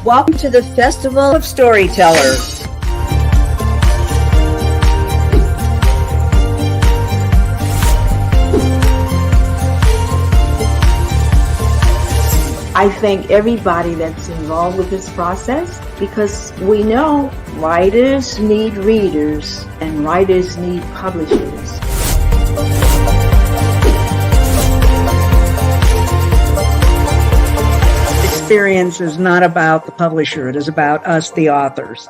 Welcome to the Festival of Storytellers. I thank everybody that's involved with this process because we know writers need readers and writers need publishers. Experience is not about the publisher, it is about us, the authors.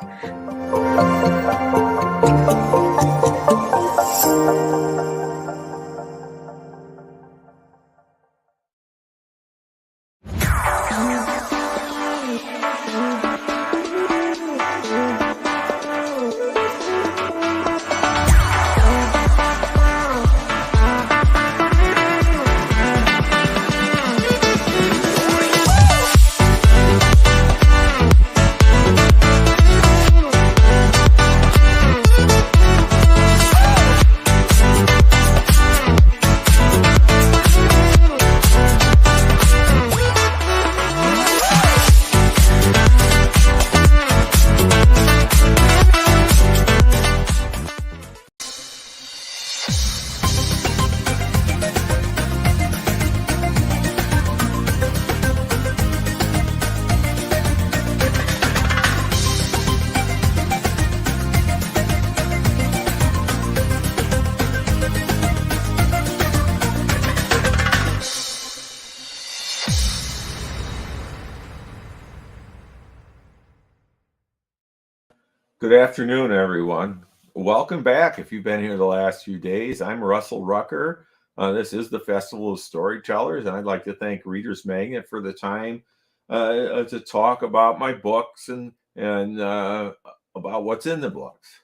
Good afternoon, everyone. Welcome back. If you've been here the last few days, I'm Russell Rucker. This is the Festival of Storytellers, and I'd like to thank Reader's Magnet for the time to talk about my books and about what's in the books.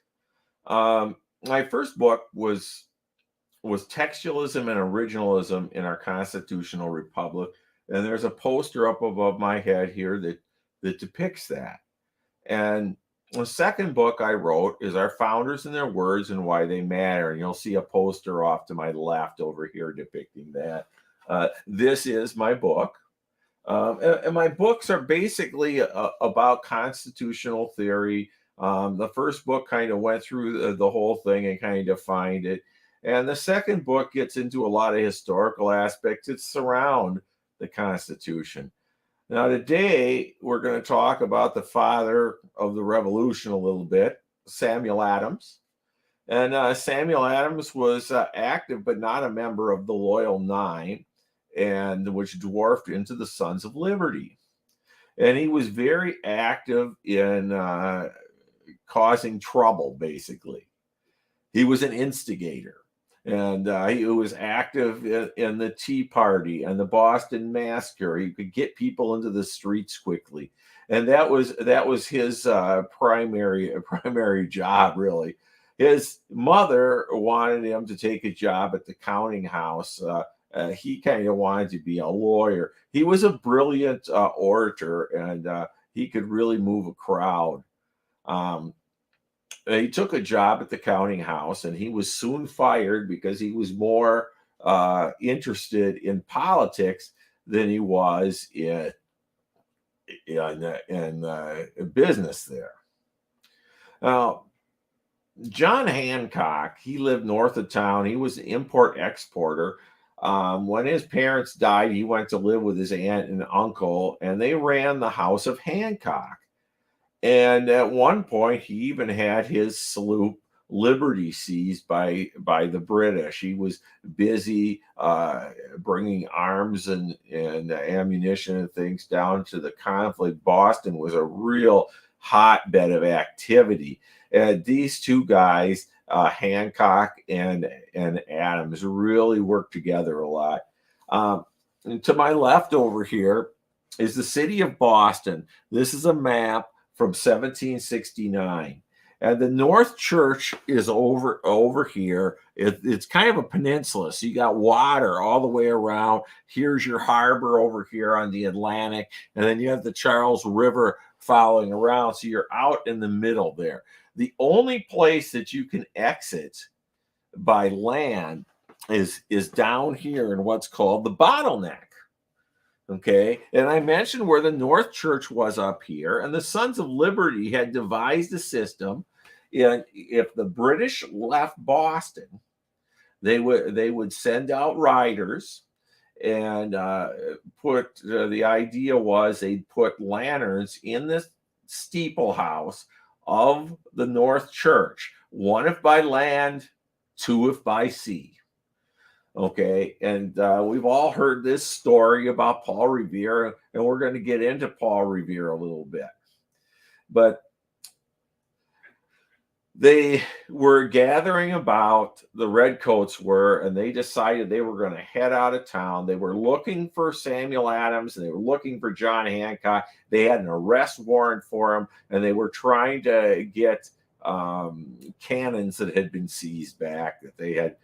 My first book was Textualism and Originalism in Our Constitutional Republic, and there's a poster up above my head here that depicts that. And the second book I wrote is Our Founders and Their Words and Why They Matter. And you'll see a poster off to my left over here depicting that. This is my book. And my books are basically about constitutional theory. The first book kind of went through the whole thing and kind of defined it. And the second book gets into a lot of historical aspects that surround the Constitution. Now, today, we're going to talk about the father of the revolution a little bit, Samuel Adams. And Samuel Adams was active, but not a member of the Loyal Nine, and which dwarfed into the Sons of Liberty. And he was very active in causing trouble, basically. He was an instigator. And he was active in the Tea Party and the Boston Massacre. He could get people into the streets quickly, and that was his primary job, really. His mother wanted him to take a job at the counting house. He kind of wanted to be a lawyer. He was a brilliant orator, and he could really move a crowd. He took a job at the counting house, and he was soon fired because he was more interested in politics than he was in business there. Now, John Hancock, he lived north of town. He was an import-exporter. When his parents died, he went to live with his aunt and uncle, and they ran the House of Hancock. And at one point, he even had his sloop Liberty seized by the British. He was busy bringing arms and ammunition and things down to the conflict. Boston was a real hotbed of activity. And these two guys, Hancock and Adams, really worked together a lot. And to my left over here is the city of Boston. This is a map from 1769. And the North Church is over here. It's kind of a peninsula. So you got water all the way around. Here's your harbor over here on the Atlantic. And then you have the Charles River following around. So you're out in the middle there. The only place that you can exit by land is down here in what's called the bottleneck. Okay, and I mentioned where the North Church was up here, and the Sons of Liberty had devised a system. And if the British left Boston, they would send out riders and put the idea was they'd put lanterns in the steeple house of the North Church, one if by land, two if by sea. Okay, and we've all heard this story about Paul Revere, and we're going to get into Paul Revere a little bit. But they were gathering about, the redcoats were, and they decided they were going to head out of town. They were looking for Samuel Adams, and they were looking for John Hancock. They had an arrest warrant for him, and they were trying to get cannons that had been seized back, that they had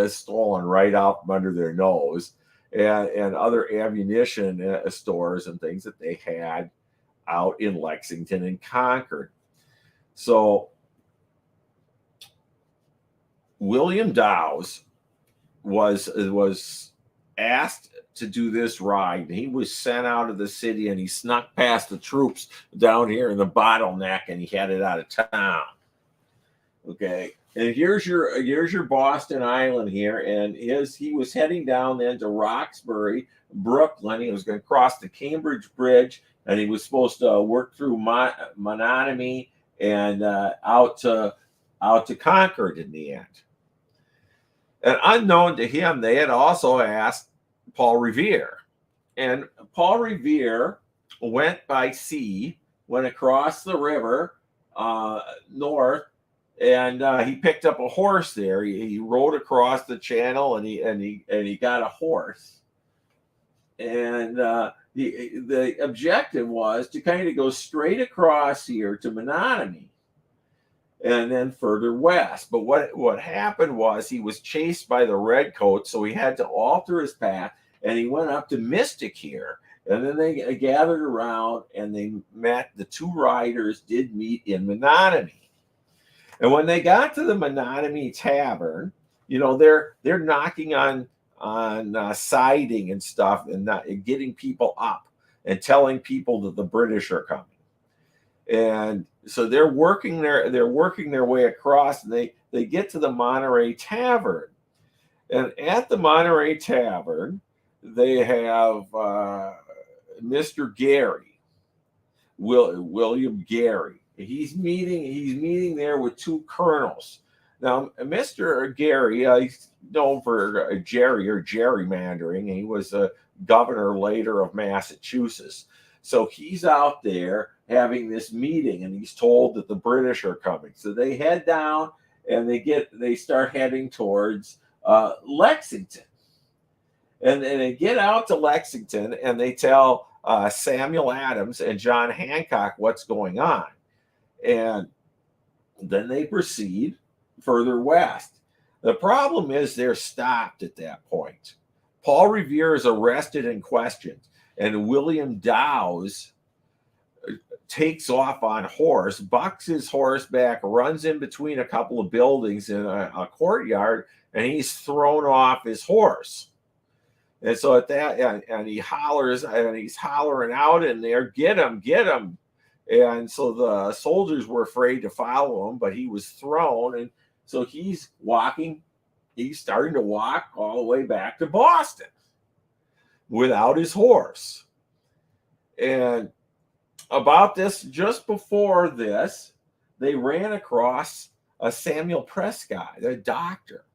stolen right out from under their nose, and other ammunition stores and things that they had out in Lexington and Concord. So William Dowes was asked to do this ride. He was sent out of the city, and he snuck past the troops down here in the bottleneck, and he headed out of town. Okay, and here's your Boston Island here, and he was heading down then to Roxbury, Brooklyn. He was going to cross the Cambridge Bridge, and he was supposed to work through Menominee and out to Concord in the end. And unknown to him, they had also asked Paul Revere, and Paul Revere went by sea, went across the river north. And he picked up a horse there. He rode across the channel, and he got a horse. And the objective was to kind of go straight across here to Menominee, and then further west. But what happened was he was chased by the redcoats, so he had to alter his path, and he went up to Mystic here. And then they gathered around, and they met. The two riders did meet in Menominee. And when they got to the Menominee Tavern, they're knocking on siding and stuff, and getting people up and telling people that the British are coming. And so they're working their way across, and they get to the Monterey Tavern. And at the Monterey Tavern, they have Mr. Gary, William Gary. He's meeting there with two colonels. Now, Mr. Gary, he's known for gerrymandering. He was a governor later of Massachusetts. So he's out there having this meeting, and he's told that the British are coming. So they head down, and they start heading towards Lexington. And they get out to Lexington, and they tell Samuel Adams and John Hancock what's going on. And then they proceed further west. The problem is they're stopped at that point. Paul Revere is arrested and questioned, and William Dowes takes off on horse, bucks his horse back, runs in between a couple of buildings in a courtyard, and he's thrown off his horse. And so at that, and he hollers, and he's hollering out in there, "Get him, get him." And so the soldiers were afraid to follow him, but he was thrown. And so he's starting to walk all the way back to Boston without his horse. And about this, just before this, they ran across a Samuel Prescott, a doctor.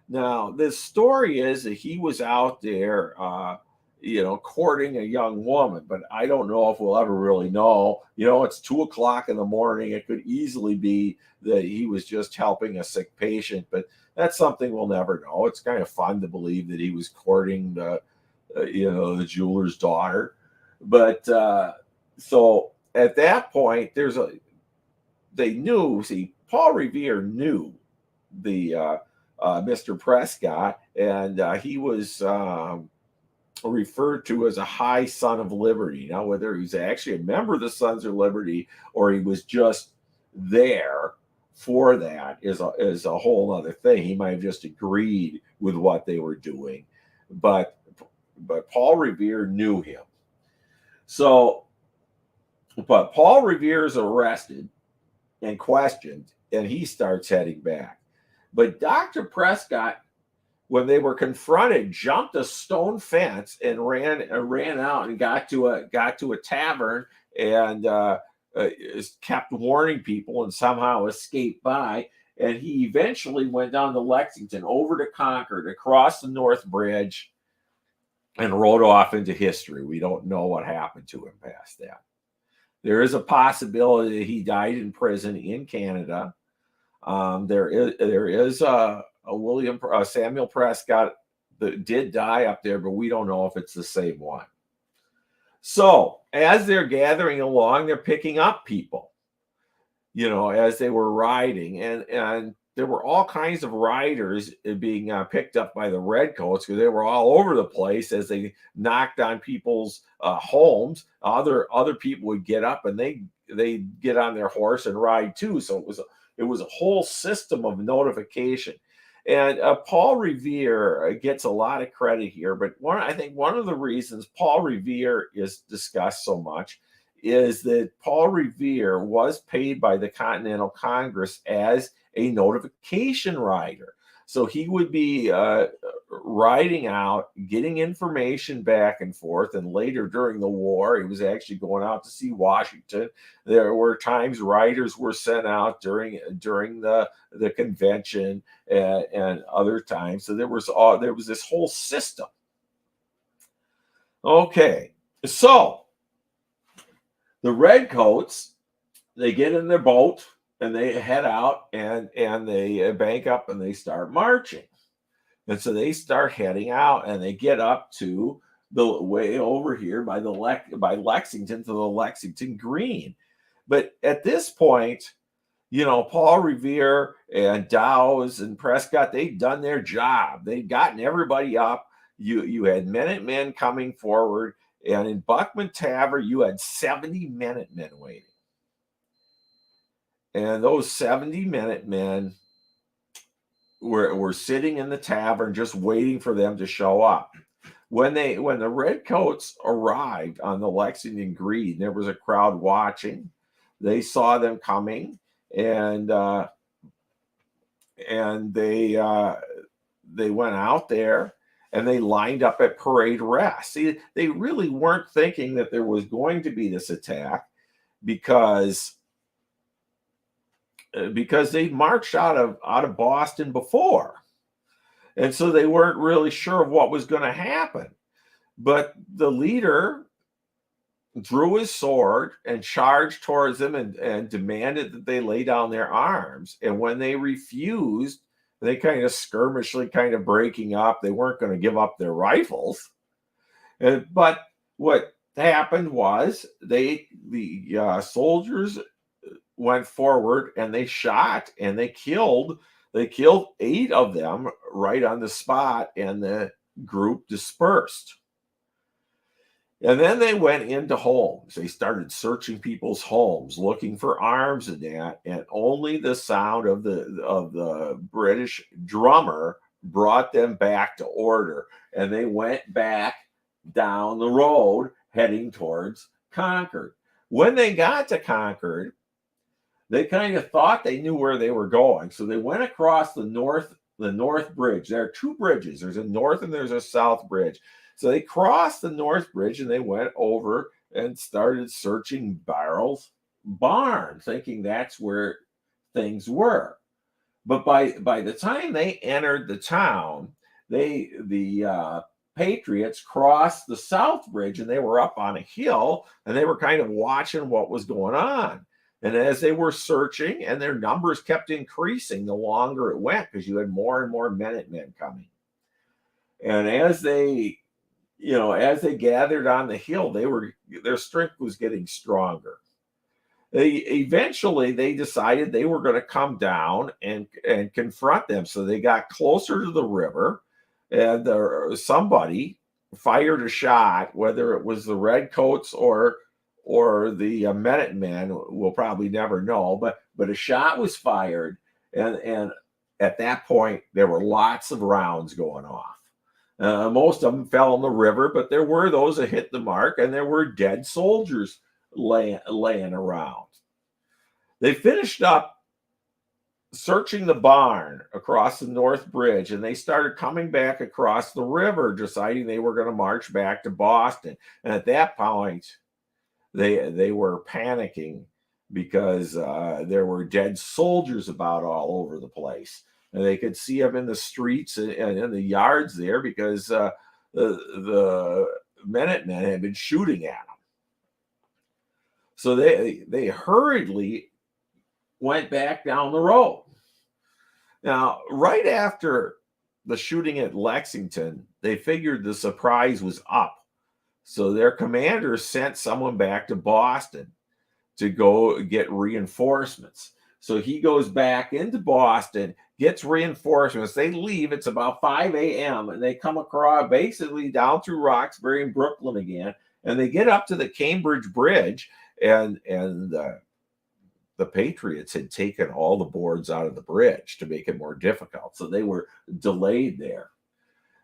Now, the story is that he was out there, courting a young woman, but I don't know if we'll ever really know. It's 2:00 in the morning. It could easily be that he was just helping a sick patient, but that's something we'll never know. It's kind of fun to believe that he was courting the jeweler's daughter. But so at that point, Paul Revere knew the Mr. Prescott, and he was referred to as a high son of liberty. Now, whether he's actually a member of the Sons of Liberty or he was just there for that is a whole other thing. He might have just agreed with what they were doing. But but Paul Revere knew him. So, but Paul Revere is arrested and questioned, and he starts heading back. But Dr. Prescott, when they were confronted, jumped a stone fence and ran out and got to a tavern and kept warning people and somehow escaped by. And he eventually went down to Lexington, over to Concord, across the North Bridge, and rode off into history. We don't know what happened to him past that. There is a possibility that he died in prison in Canada. There is a Samuel Prescott that did die up there, but we don't know if it's the same one. So as they're gathering along, they're picking up people, as they were riding, and there were all kinds of riders being picked up by the Redcoats because they were all over the place as they knocked on people's homes. Other people would get up and they get on their horse and ride too. So it was a whole system of notification. And Paul Revere gets a lot of credit here, but I think one of the reasons Paul Revere is discussed so much is that Paul Revere was paid by the Continental Congress as a notification rider. So he would be riding out, getting information back and forth. And later during the war, he was actually going out to see Washington. There were times riders were sent out during the convention and other times. So there was this whole system. Okay, so the Redcoats, they get in their boat and they head out and they bank up and they start marching. And so they start heading out and they get up to the way over here by Lexington to the Lexington Green. But at this point, Paul Revere and Dowes and Prescott, they'd done their job. They'd gotten everybody up. You had Minutemen coming forward. And in Buckman Tavern, you had 70 Minutemen waiting. And those 70 Minutemen were sitting in the tavern just waiting for them to show up. When the Redcoats arrived on the Lexington Green, there was a crowd watching. They saw them coming, and they went out there. And they lined up at Parade Rest. See, they really weren't thinking that there was going to be this attack because they marched out of Boston before. And so they weren't really sure of what was going to happen. But the leader drew his sword and charged towards them and demanded that they lay down their arms. And when they refused, they kind of skirmishly breaking up. They weren't going to give up their rifles. But what happened was the soldiers went forward and they shot and they killed 8 of them right on the spot, and the group dispersed. And then they went into homes. They started searching people's homes, looking for arms and that. And only the sound of the British drummer brought them back to order. And they went back down the road, heading towards Concord. When they got to Concord, they kind of thought they knew where they were going. So they went across the North Bridge. There are 2 bridges. There's a north and there's a south bridge. So they crossed the North Bridge and they went over and started searching Barrel's barn, thinking that's where things were. But by the time they entered the town, the Patriots crossed the South Bridge and they were up on a hill and they were kind of watching what was going on. And as they were searching, and their numbers kept increasing the longer it went because you had more and more Minutemen coming. And as they gathered on the hill, their strength was getting stronger. They decided they were going to come down and confront them. So they got closer to the river, and somebody fired a shot, whether it was the Redcoats or the Minutemen, we'll probably never know. But a shot was fired, and at that point there were lots of rounds going off. Most of them fell in the river, but there were those that hit the mark, and there were dead soldiers laying around. They finished up searching the barn across the North Bridge, and they started coming back across the river, deciding they were going to march back to Boston. And at that point, they were panicking because there were dead soldiers about all over the place, and they could see them in the streets and in the yards there because the Minutemen had been shooting at them. So they hurriedly went back down the road. Now, right after the shooting at Lexington, they figured the surprise was up. So their commander sent someone back to Boston to go get reinforcements. So he goes back into Boston, gets reinforcements. They leave. It's about 5 a.m. and they come across basically down through Roxbury and Brooklyn again. And they get up to the Cambridge Bridge, and the Patriots had taken all the boards out of the bridge to make it more difficult. So they were delayed there.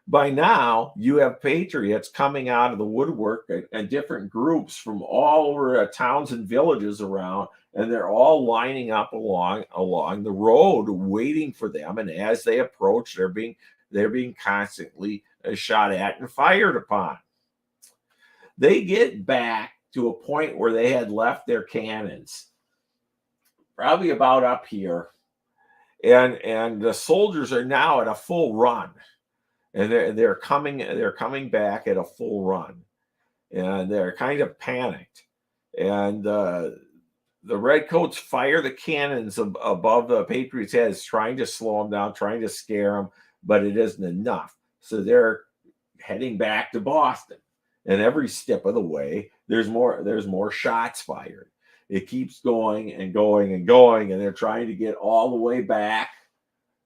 By now, you have Patriots coming out of the woodwork and different groups from all over towns and villages around, and they're all lining up along the road, waiting for them. And as they approach, they're being constantly shot at and fired upon. They get back to a point where they had left their cannons, probably about up here, and the soldiers are now at a full run. And they're coming back at a full run, and they're kind of panicked. And the redcoats fire the cannons above the Patriots' heads, trying to slow them down, trying to scare them, but it isn't enough. So they're heading back to Boston, and every step of the way, there's more shots fired. It keeps going and going and going, and they're trying to get all the way back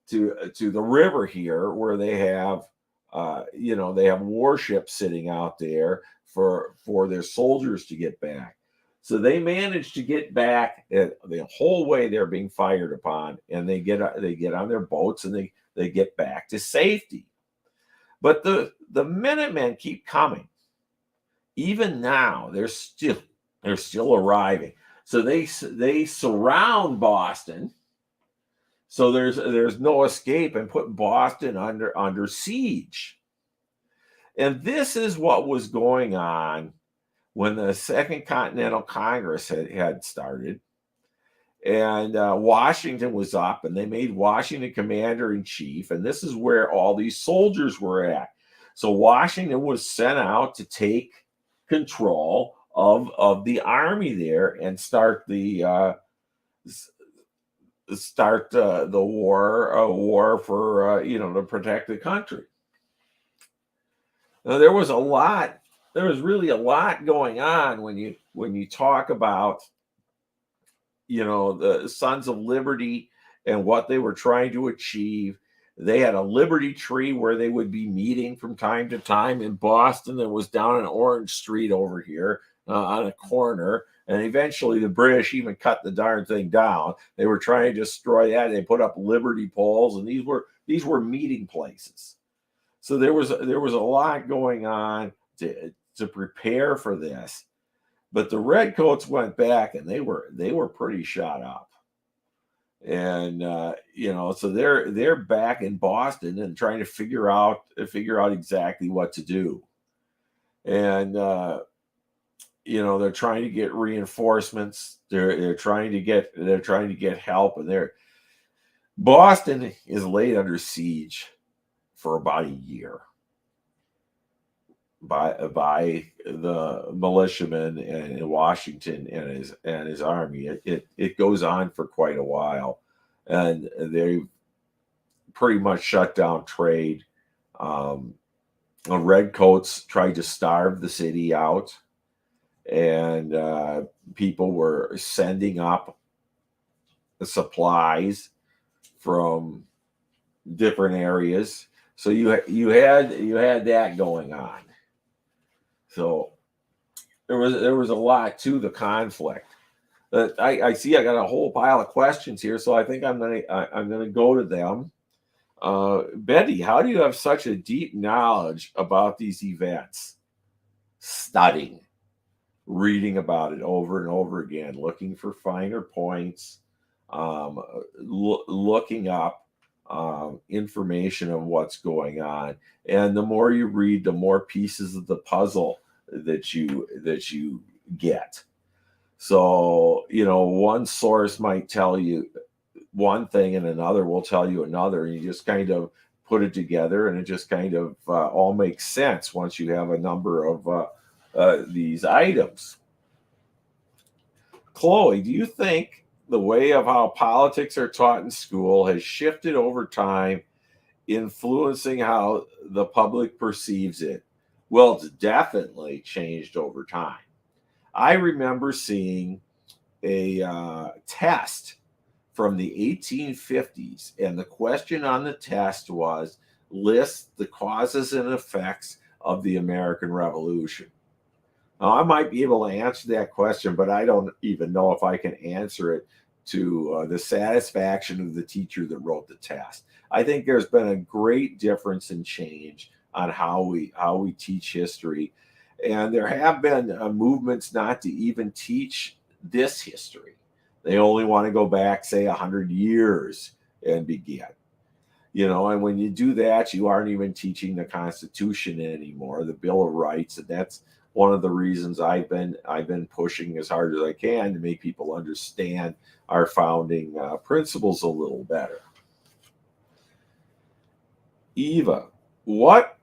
to the river here, where they have they have warships sitting out there for their soldiers to get back. So they manage to get back. The whole way they're being fired upon, and they get on their boats, and they get back to safety. But the Minutemen keep coming. Even now, they're still arriving. So they surround Boston. So there's no escape, and put Boston under siege. And this is what was going on when the Second Continental Congress had started. And Washington was up, and they made Washington commander-in-chief. And this is where all these soldiers were at. So Washington was sent out to take control of the army there and start the war for to protect the country. Now, there was really a lot going on when you talk about the Sons of Liberty and what they were trying to achieve. They had a Liberty Tree where they would be meeting from time to time in Boston. It was down on Orange Street over here on a corner. And eventually the British even cut the darn thing down. They were trying to destroy that. They put up liberty poles, and these were meeting places. So there was a lot going on to prepare for this. But the Redcoats went back, and they were pretty shot up. And so they're back in Boston and trying to figure out exactly what to do. And they're trying to get reinforcements. They're trying to get help, and Boston is laid under siege for about a year by the militiamen in Washington and his army. It goes on for quite a while, and they pretty much shut down trade. The Redcoats tried to starve the city out, and people were sending up supplies from different areas. So you had that going on. So there was a lot to the conflict. I see I got a whole pile of questions here, so I think I'm gonna go to them. Betty, how do you have such a deep knowledge about these events? Studying, reading about it over and over again, looking for finer points, looking up information of what's going on. And the more you read, the more pieces of the puzzle that you get. So, one source might tell you one thing and another will tell you another. And you just kind of put it together and it just kind of all makes sense once you have a number of these items. Chloe, do you think the way of how politics are taught in school has shifted over time, influencing how the public perceives it? Well, it's definitely changed over time. I remember seeing a test from the 1850s, and the question on the test was list the causes and effects of the American Revolution. Now, I might be able to answer that question, but I don't even know if I can answer it to the satisfaction of the teacher that wrote the test. I think there's been a great difference in change on how we teach history, and there have been movements not to even teach this history. They only want to go back, say, 100 years and begin. And when you do that, you aren't even teaching the Constitution anymore, the Bill of Rights, and that's one of the reasons I've been pushing as hard as I can to make people understand our founding principles a little better. Eva, what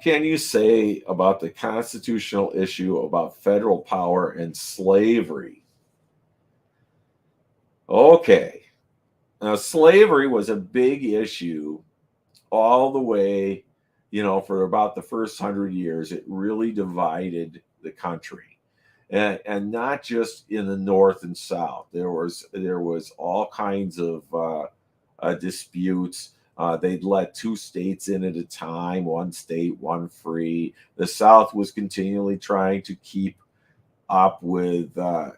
can you say about the constitutional issue about federal power and slavery? Okay. Now, slavery was a big issue all the way, for about the first 100 years. It really divided the country, and not just in the North and South. There was all kinds of disputes. They'd let two states in at a time, one state, one free. The South was continually trying to keep up with at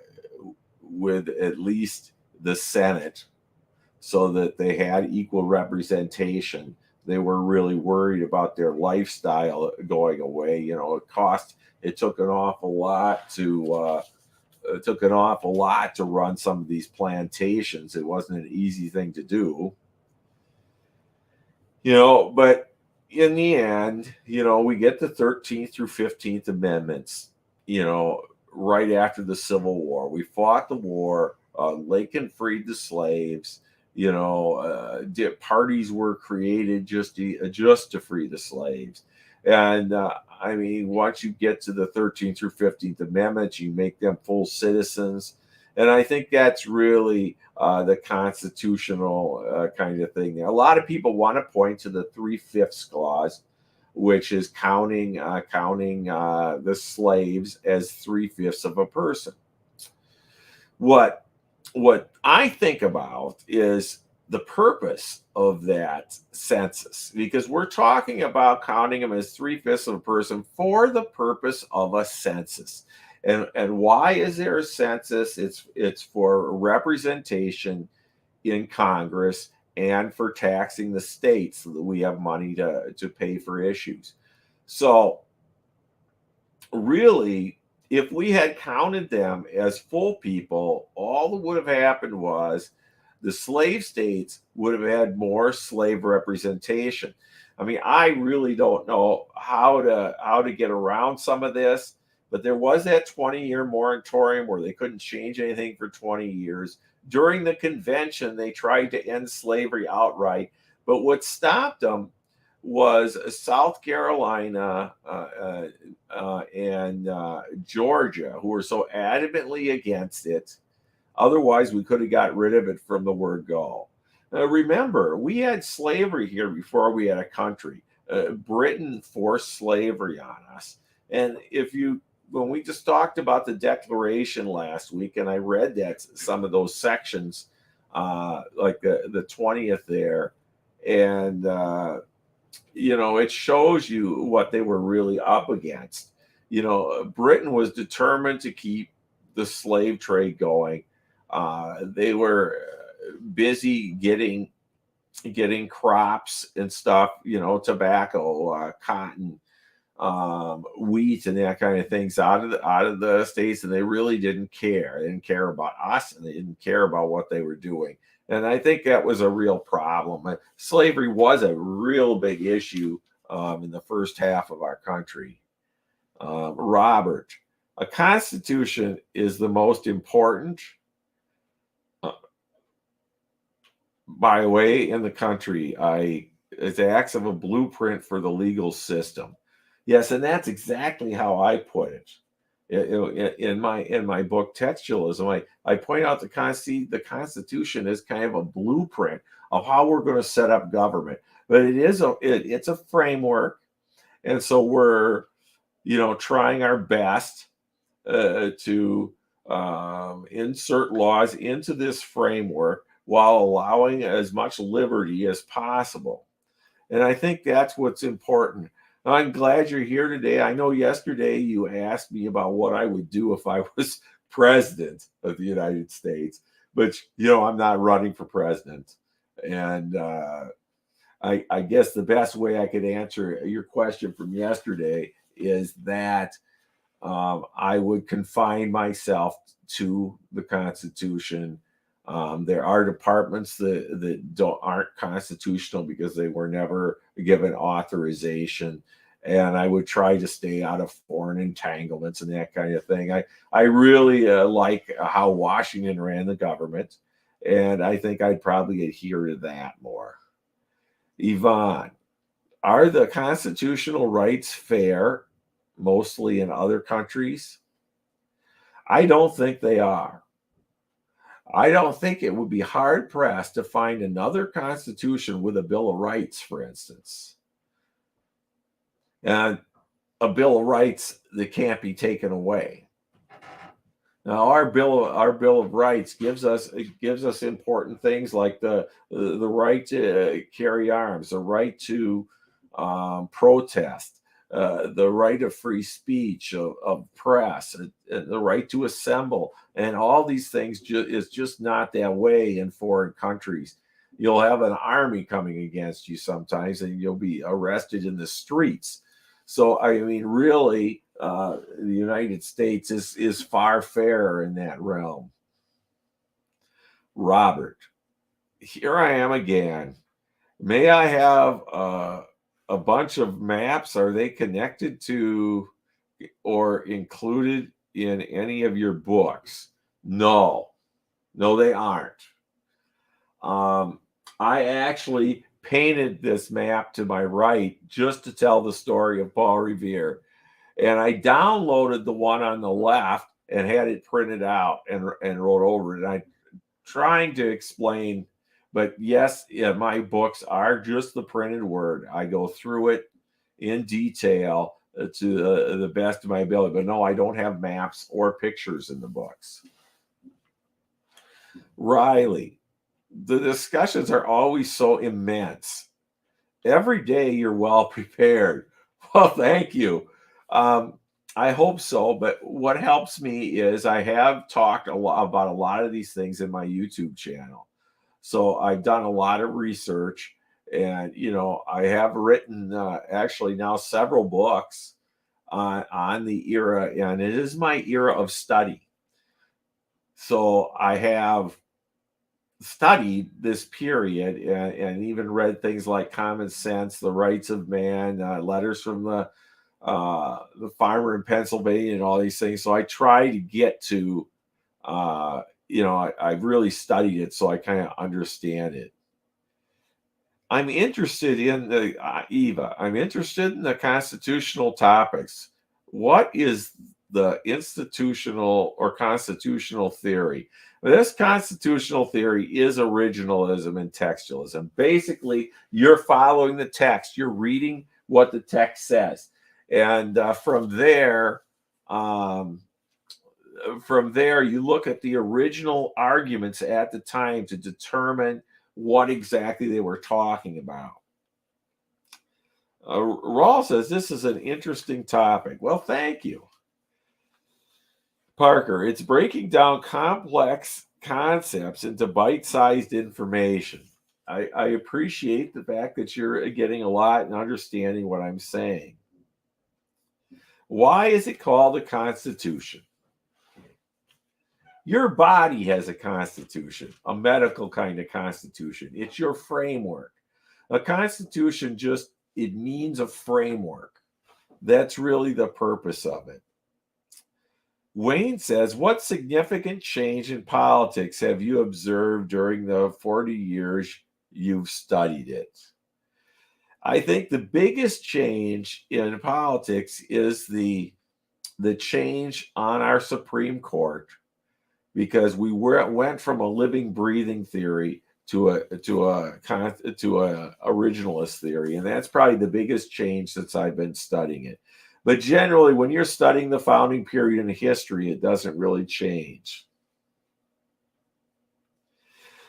least the Senate, so that they had equal representation. They were really worried about their lifestyle going away. It took an awful lot to run some of these plantations. It wasn't an easy thing to do. But in the end, we get the 13th through 15th Amendments, right after the Civil War. We fought the war. Lincoln freed the slaves. Parties were created just to free the slaves. And once you get to the 13th through 15th Amendments, you make them full citizens. And I think that's really the constitutional kind of thing. A lot of people want to point to the 3/5 clause, which is counting the slaves as 3/5 of a person. What I think about is the purpose of that census, because we're talking about counting them as 3/5 of a person for the purpose of a census. And why is there a census? It's for representation in Congress and for taxing the states so that we have money to pay for issues. So really, if we had counted them as full people, all that would have happened was the slave states would have had more slave representation. I really don't know how to get around some of this, but there was that 20-year moratorium where they couldn't change anything for 20 years. During the convention, they tried to end slavery outright, but what stopped them was South Carolina and Georgia, who were so adamantly against it. Otherwise, we could have got rid of it from the word go. Remember, we had slavery here before we had a country. Britain forced slavery on us. And when we just talked about the Declaration last week, and I read that some of those sections, like the 20th there, and it shows you what they were really up against. Britain was determined to keep the slave trade going. They were busy getting getting crops and stuff, tobacco, cotton, wheat, and that kind of things out of the states, and they really didn't care. They didn't care about us, and they didn't care about what they were doing. And I think that was a real problem. Slavery was a real big issue in the first half of our country. Robert, a constitution is the most important uh, by the way in the country. It acts of a blueprint for the legal system. Yes, and that's exactly how I put it. In my book Textualism, I point out the Constitution is kind of a blueprint of how we're going to set up government, but it's a framework, and so we're trying our best to insert laws into this framework while allowing as much liberty as possible. And I think that's what's important. I'm glad you're here today. I know yesterday you asked me about what I would do if I was president of the United States, but I'm not running for president. And I guess the best way I could answer your question from yesterday is that I would confine myself to the Constitution. There are departments that aren't constitutional because they were never given authorization. And I would try to stay out of foreign entanglements and that kind of thing. I really like how Washington ran the government, and I think I'd probably adhere to that more. Yvonne, are the constitutional rights fair mostly in other countries? I don't think they are. I don't think it would be hard pressed to find another constitution with a Bill of Rights, for instance. And a Bill of Rights that can't be taken away. Now, our Bill of Rights gives us important things like the right to carry arms, the right to protest, the right of free speech, of press, the right to assemble, and all these things is just not that way in foreign countries. You'll have an army coming against you sometimes, and you'll be arrested in the streets. So, I mean, really, the United States is far fairer in that realm. Robert, here I am again. May I have a bunch of maps? Are they connected to or included in any of your books? No, they aren't. I actually painted this map to my right just to tell the story of Paul Revere. And I downloaded the one on the left and had it printed out and wrote over it. And I'm trying to explain, but yes, my books are just the printed word. I go through it in detail to the best of my ability. But no, I don't have maps or pictures in the books. Riley, the discussions are always so immense. Every day you're well prepared. Well, thank you. I hope so. But what helps me is I have talked about a lot of these things in my YouTube channel. So I've done a lot of research, and I have written actually now several books on the era, and it is my era of study. So I have studied this period and even read things like Common Sense, The Rights of Man, letters from the farmer in Pennsylvania, and all these things. So I try to get to, I've really studied it, so I kind of understand it. I'm interested in Eva. I'm interested in the constitutional topics. What is the institutional or constitutional theory? This constitutional theory is originalism and textualism. Basically, you're following the text. You're reading what the text says, and from there, you look at the original arguments at the time to determine what exactly they were talking about. Rawl says this is an interesting topic. Well, thank you. Parker, it's breaking down complex concepts into bite-sized information. I appreciate the fact that you're getting a lot and understanding what I'm saying. Why is it called a constitution? Your body has a constitution, a medical kind of constitution. It's your framework. A constitution it means a framework. That's really the purpose of it. Wayne says, what significant change in politics have you observed during the 40 years you've studied it? I think the biggest change in politics is the change on our Supreme Court, because we went from a living, breathing theory to a originalist theory, and that's probably the biggest change since I've been studying it. But generally, when you're studying the founding period in history, it doesn't really change.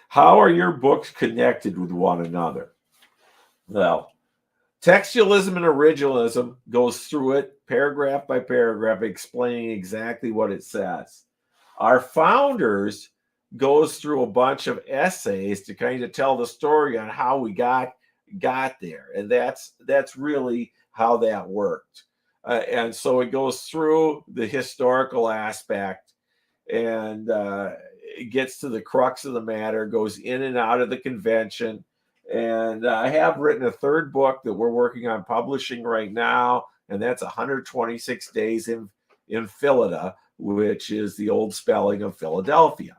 How are your books connected with one another? Well, textualism and originalism goes through it paragraph by paragraph, explaining exactly what it says. Our founders goes through a bunch of essays to kind of tell the story on how we got there, and that's really how that worked. And so it goes through the historical aspect, and it gets to the crux of the matter, goes in and out of the convention. And I have written a third book that we're working on publishing right now, and that's 126 Days in Philida, which is the old spelling of Philadelphia.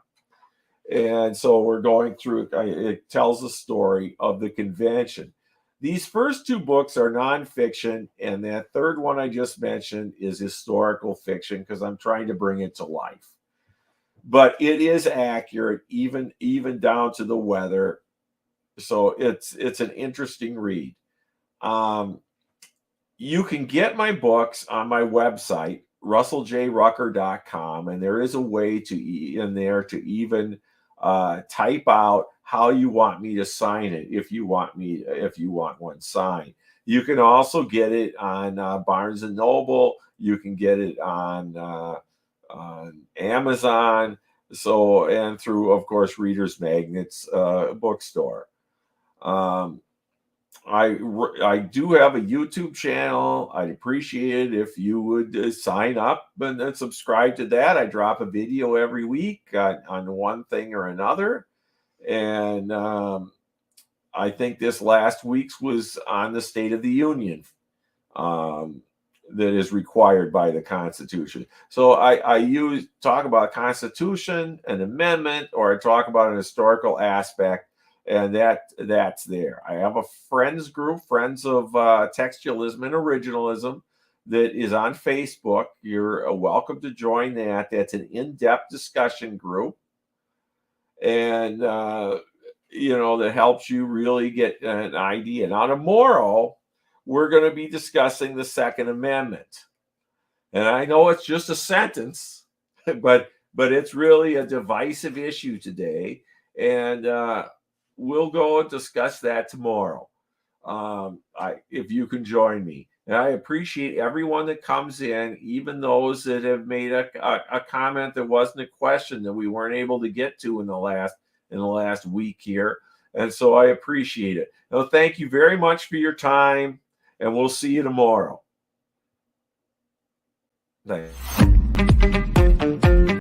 And so we're going through, it tells the story of the convention. These first two books are nonfiction, and that third one I just mentioned is historical fiction, because I'm trying to bring it to life. But it is accurate, even down to the weather. So it's an interesting read. You can get my books on my website, russelljrucker.com, and there is a way to even type out how you want me to sign it if you want one signed. You can also get it on Barnes and Noble. You can get it on Amazon. So, and through, of course, Reader's Magnet's bookstore. I do have a YouTube channel. I'd appreciate it if you would sign up and then subscribe to that. I drop a video every week on one thing or another. And I think this last week's was on the State of the Union that is required by the Constitution. So I talk about Constitution, an amendment, or I talk about an historical aspect. And that's there. I have a friends group, Friends of Textualism and Originalism, that is on Facebook. You're welcome to join that. That's an in-depth discussion group, and that helps you really get an idea. Now, tomorrow we're going to be discussing the Second Amendment, and I know it's just a sentence, but it's really a divisive issue today, and we'll go and discuss that tomorrow. If you can join me. And I appreciate everyone that comes in, even those that have made a comment that wasn't a question that we weren't able to get to in the last week here. And so I appreciate it. Now, thank you very much for your time, and we'll see you tomorrow. Thanks.